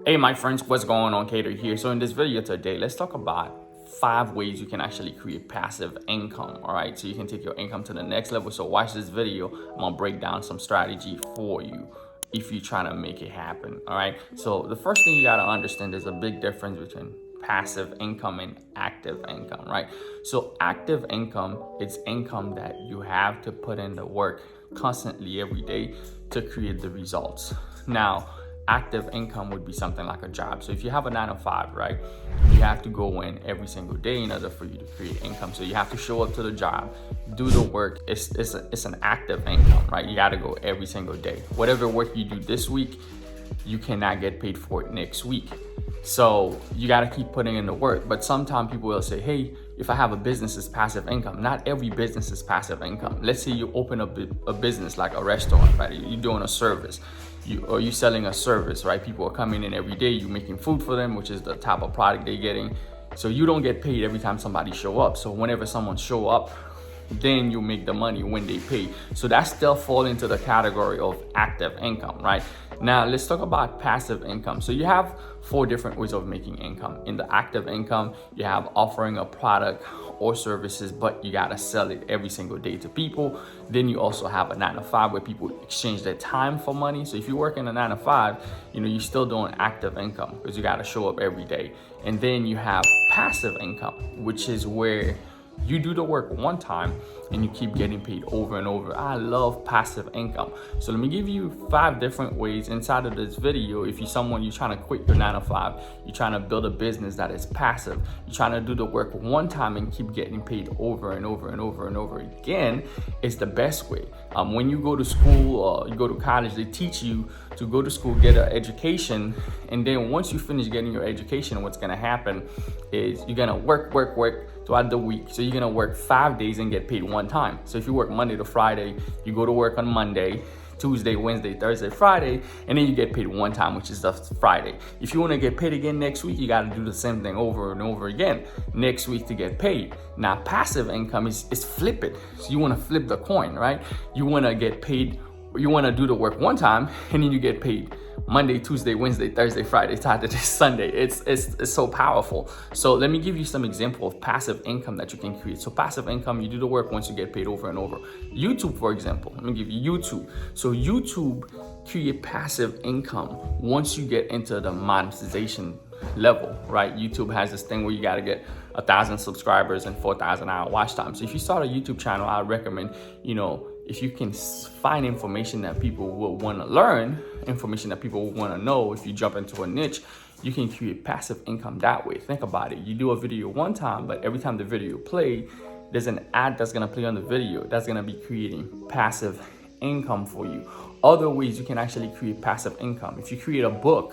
Hey my friends, what's going on? Keder here. So in this video today, let's talk about 5 ways you can actually create passive income. All right, so you can take your income to the next level. So watch this video. I'm gonna break down some strategy for you if you're trying to make it happen. All right, so the first thing you got to understand, there's a big difference between passive income and active income, right? So active income, it's income that you have to put in the work constantly every day to create the results. Now active income would be something like a job. So if you have a 9 to 5, right, you have to go in every single day in order for you to create income. So you have to show up to the job, do the work. It's an active income, right? You got to go every single day. Whatever work you do this week, you cannot get paid for it next week. So you got to keep putting in the work. But sometimes people will say, hey, if I have a business, it's passive income. Not every business is passive income. Let's say you open up a business like a restaurant, right? You're doing a service. You're selling a service, right? People are coming in every day. You're making food for them, which is the type of product they're getting. So you don't get paid every time somebody show up. So whenever someone show up, then you make the money when they pay. So that still fall into the category of active income, right? Now let's talk about passive income. So you have 4 different ways of making income. In the active income, you have offering a product or services, but you gotta sell it every single day to people. Then you also have a 9 to 5 where people exchange their time for money. So if you work in a 9 to 5, you're still doing active income because you gotta show up every day. And then you have passive income, which is where you do the work one time and you keep getting paid over and over. I love passive income. So let me give you 5 different ways inside of this video. If you're someone, you're trying to quit your 9 to 5, you're trying to build a business that is passive, you're trying to do the work one time and keep getting paid over and over and over and over again, it's the best way. When you go to school or you go to college, they teach you to go to school, get an education, and then once you finish getting your education, what's gonna happen is you're gonna work throughout the week. So you're gonna work 5 days and get paid one time. So if you work Monday to Friday, you go to work on Monday, Tuesday, Wednesday, Thursday, Friday, and then you get paid one time, which is the Friday. If you want to get paid again next week, you got to do the same thing over and over again next week to get paid. Now, passive income is flip it. So you want to flip the coin, right? You want to get paid. You want to do the work one time, and then you get paid Monday, Tuesday, Wednesday, Thursday, Friday, Saturday, Sunday. It's so powerful. So let me give you some example of passive income that you can create. So passive income, you do the work once you get paid over and over. YouTube, for example, let me give you YouTube. So YouTube create passive income once you get into the monetization level, right? YouTube has this thing where you got to get 1,000 subscribers and 4,000 hour watch time. So if you start a YouTube channel, I recommend, if you can find information that people will want to learn, information that people will want to know, if you jump into a niche, you can create passive income that way. Think about it. You do a video one time, but every time the video play, there's an ad that's going to play on the video that's going to be creating passive income for you. Other ways you can actually create passive income. If you create a book,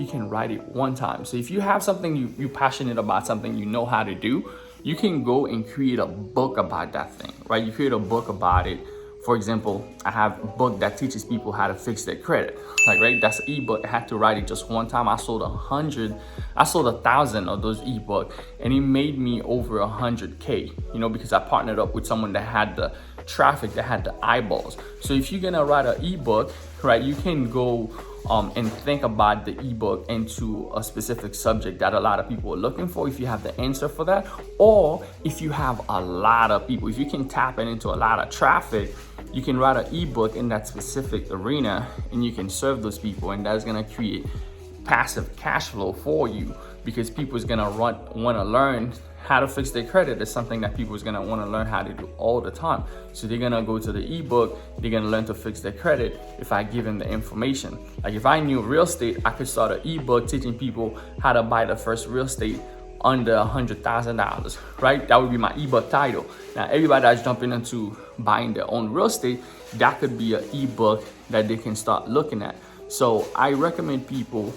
you can write it one time. So if you have something you're passionate about, something you know how to do, you can go and create a book about that thing, right? You create a book about it. For example, I have a book that teaches people how to fix their credit. Right? That's an ebook. I had to write it just one time. I sold 1,000 of those ebooks, and it made me over 100K, because I partnered up with someone that had the traffic, that had the eyeballs. So if you're gonna write an ebook, right, you can go and think about the ebook into a specific subject that a lot of people are looking for, if you have the answer for that, or if you have a lot of people, if you can tap it into a lot of traffic, you can write an ebook in that specific arena and you can serve those people, and that's gonna create passive cash flow for you because people is gonna want to learn how to fix their credit. Is something that people is gonna want to learn how to do all the time. So they're gonna go to the ebook, they're gonna learn to fix their credit if I give them the information. Like if I knew real estate, I could start an ebook teaching people how to buy the first real estate under $100,000, right? That would be my ebook title. Now everybody that's jumping into buying their own real estate, that could be an ebook that they can start looking at. So I recommend people,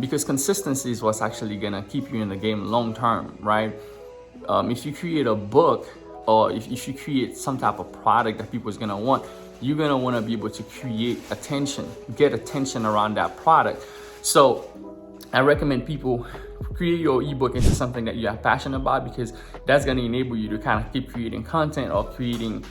because consistency is what's actually gonna keep you in the game long term, right? If you create a book or if you create some type of product that people is gonna want, you're gonna wanna be able to get attention around that product. So I recommend people create your ebook into something that you are passionate about, because that's going to enable you to kind of keep creating content or creating,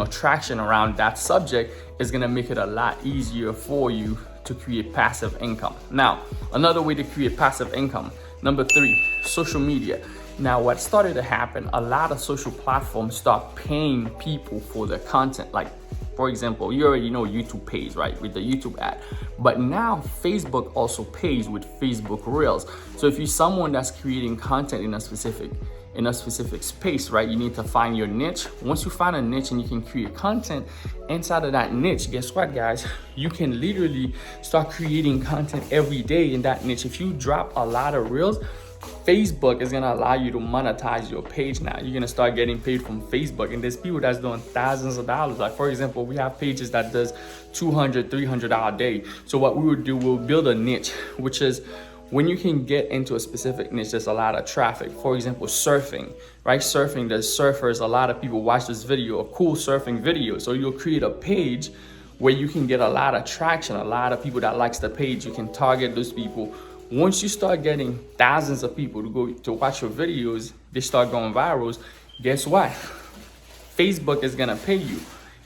traction around that subject. Is going to make it a lot easier for you to create passive income. Now, another way to create passive income, number 3, social media. Now, what started to happen, a lot of social platforms start paying people for their content. Like, for example, you already know YouTube pays, right, with the YouTube ad. But now Facebook also pays with Facebook Reels. So if you're someone that's creating content in a specific space, right, you need to find your niche. Once you find a niche and you can create content inside of that niche, guess what, guys? You can literally start creating content every day in that niche. If you drop a lot of Reels, Facebook is gonna allow you to monetize your page now. You're gonna start getting paid from Facebook, and there's people that's doing thousands of dollars. Like, for example, we have pages that does $200, $300 a day. So what we would do, we'll build a niche, which is when you can get into a specific niche, there's a lot of traffic. For example, surfing, right? Surfing, there's surfers, a lot of people watch this video, a cool surfing video. So you'll create a page where you can get a lot of traction, a lot of people that likes the page. You can target those people. Once you start getting thousands of people to go to watch your videos, they start going viral. Guess what? Facebook is gonna pay you.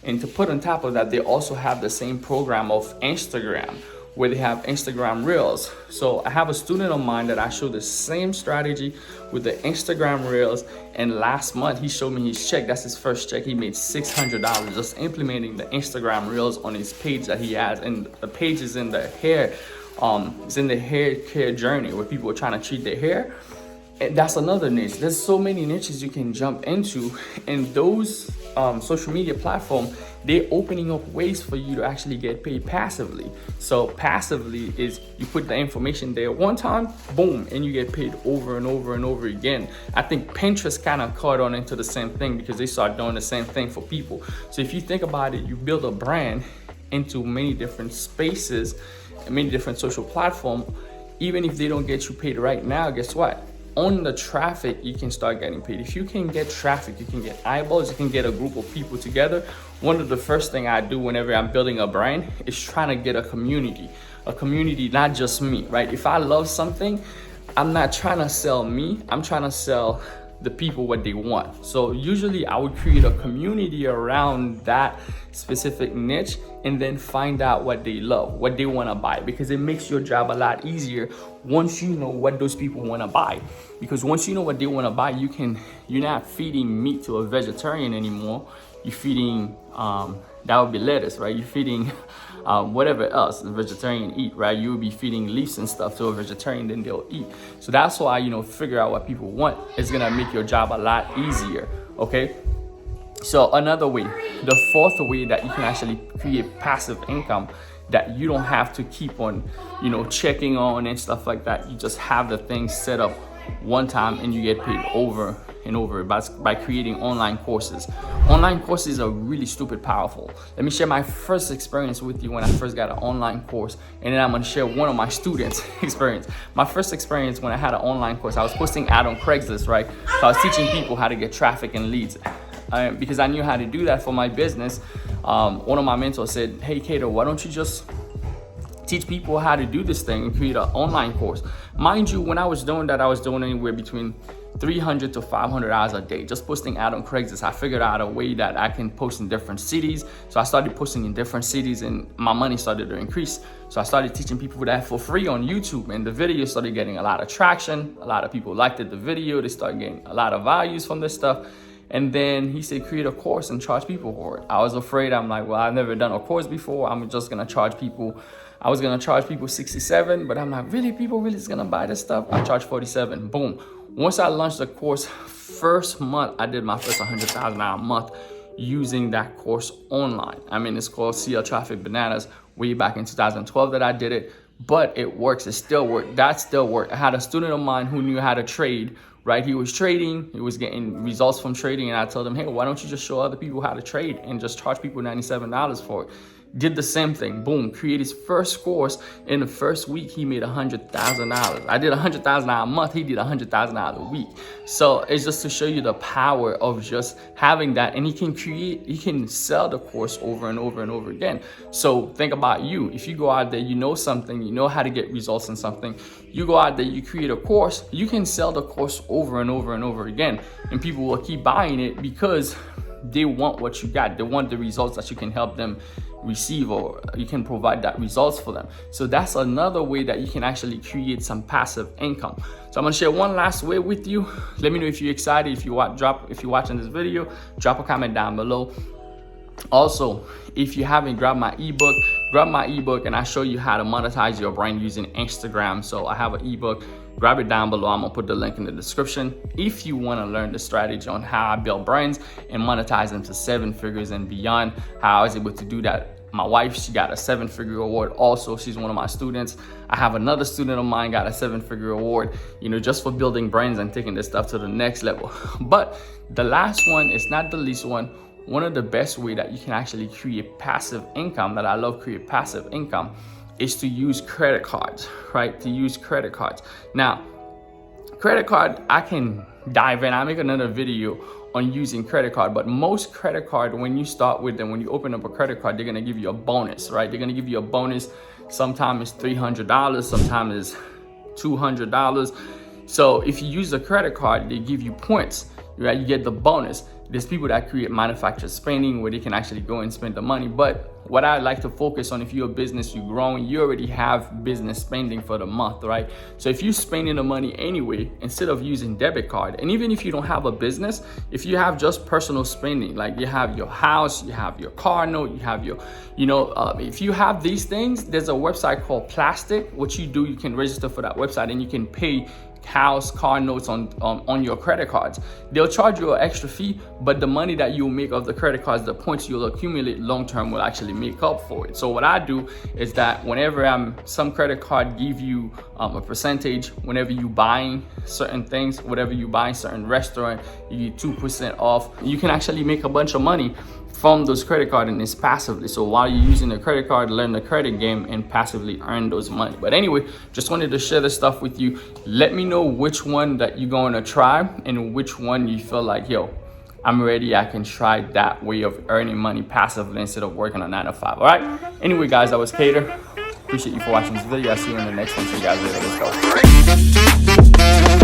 And to put on top of that, they also have the same program of Instagram, where they have Instagram Reels. So I have a student of mine that I showed the same strategy with the Instagram Reels, and last month he showed me his check. That's his first check. He made $600 just implementing the Instagram Reels on his page that he has, and the page is in the hair. It's in the hair care journey where people are trying to treat their hair. And that's another niche. There's so many niches you can jump into, and those social media platforms, they're opening up ways for you to actually get paid passively. So passively is you put the information there one time, boom, and you get paid over and over and over again. I think Pinterest kind of caught on into the same thing because they start doing the same thing for people. So if you think about it, you build a brand into many different spaces, many different social platforms. Even if they don't get you paid right now, guess what? On the traffic, you can start getting paid. If you can get traffic, you can get eyeballs, you can get a group of people together. One of the first things I do whenever I'm building a brand is trying to get a community, not just me, right? If I love something, I'm not trying to sell me, I'm trying to sell the people what they want. So usually I would create a community around that specific niche and then find out what they love, what they want to buy, because it makes your job a lot easier once you know what those people want to buy. Because once you know what they want to buy, you're not feeding meat to a vegetarian anymore. You're feeding that would be lettuce, right? You're feeding whatever else the vegetarian eat, right? You will be feeding leaves and stuff to a vegetarian, then they'll eat. So that's why, figure out what people want is gonna make your job a lot easier, okay? So another way, the fourth way that you can actually create passive income that you don't have to keep on, checking on and stuff like that. You just have the thing set up one time and you get paid over and over by creating online courses. Online courses are really stupid powerful. Let me share my first experience with you when I first got an online course, and then I'm gonna share one of my students' experience. My first experience when I had an online course, I was posting ad on Craigslist, right? So I was teaching people how to get traffic and leads. Because I knew how to do that for my business. One of my mentors said, hey Keder, why don't you just teach people how to do this thing and create an online course? Mind you, when I was doing that, I was doing anywhere between $300 to $500 a day, just posting ad on Craigslist. I figured out a way that I can post in different cities. So I started posting in different cities and my money started to increase. So I started teaching people that for free on YouTube, and the video started getting a lot of traction. A lot of people liked the video. They started getting a lot of values from this stuff. And then he said, create a course and charge people for it. I was afraid. I'm like, well, I've never done a course before. I'm just gonna charge people. I was gonna charge people $67, but I'm like, really, people really is gonna buy this stuff? I charge $47, boom. Once I launched the course, first month, I did my first $100,000 a month using that course online. I mean, it's called CL Traffic Bananas, way back in 2012 that I did it, but it works, it still worked, that still worked. I had a student of mine who knew how to trade, right? He was trading, he was getting results from trading, and I told him, hey, why don't you just show other people how to trade and just charge people $97 for it? Did the same thing, boom, created his first course. In the first week, he made $100,000. I did $100,000 a month, he did $100,000 a week. So it's just to show you the power of just having that, and he can sell the course over and over and over again. So think about you. If you go out there, you know something, you know how to get results in something, you go out there, you create a course, you can sell the course over and over and over again, and people will keep buying it because they want what you got. They want the results that you can help them receive, or you can provide that results for them. So that's another way that you can actually create some passive income. So I'm gonna share one last way with you. Let me know if you're excited. If you're watching this video, drop a comment down below. Also, if you haven't grabbed my ebook, grab my ebook and I show you how to monetize your brand using Instagram. So I have an ebook. Grab it down below. I'm gonna put the link in the description if you want to learn the strategy on how I build brands and monetize them to 7 figures and beyond. How I was able to do that. My wife, she got a 7-figure award. Also, she's one of my students. I have another student of mine got a 7-figure award, just for building brands and taking this stuff to the next level. But the last one is not the least one. One of the best way that you can actually create passive income, that I love create passive income, is to use credit cards, right? To use credit cards. Now, credit card, I can dive in. I'll make another video on using credit card, but most credit card, when you start with them, when you open up a credit card, they're gonna give you a bonus, right? They're gonna give you a bonus. Sometimes it's $300, sometimes it's $200. So if you use a credit card, they give you points, right? You get the bonus. There's people that create manufactured spending where they can actually go and spend the money. But what I like to focus on, if you're a business, you're growing, you already have business spending for the month, right? So if you're spending the money anyway, instead of using debit card, and even if you don't have a business, if you have just personal spending, like you have your house, you have your car note, you have your, if you have these things, there's a website called Plastic. What you do, you can register for that website and you can pay house, car notes on your credit cards. They'll charge you an extra fee, but the money that you'll make of the credit cards, the points you'll accumulate long term will actually make up for it. So what I do is that whenever some credit card give you a percentage, whenever you buying certain things, whatever you buy certain restaurant, you get 2% off. You can actually make a bunch of money from those credit cards, and it's passively. So while you're using the credit card, learn the credit game and passively earn those money. But anyway, just wanted to share this stuff with you. Let me know which one that you're going to try and which one you feel like, yo, I'm ready. I can try that way of earning money passively instead of working a 9 to 5. All right. Anyway, guys, I was Keder. Appreciate you for watching this video. I'll see you in the next one. See you guys later. Let's go.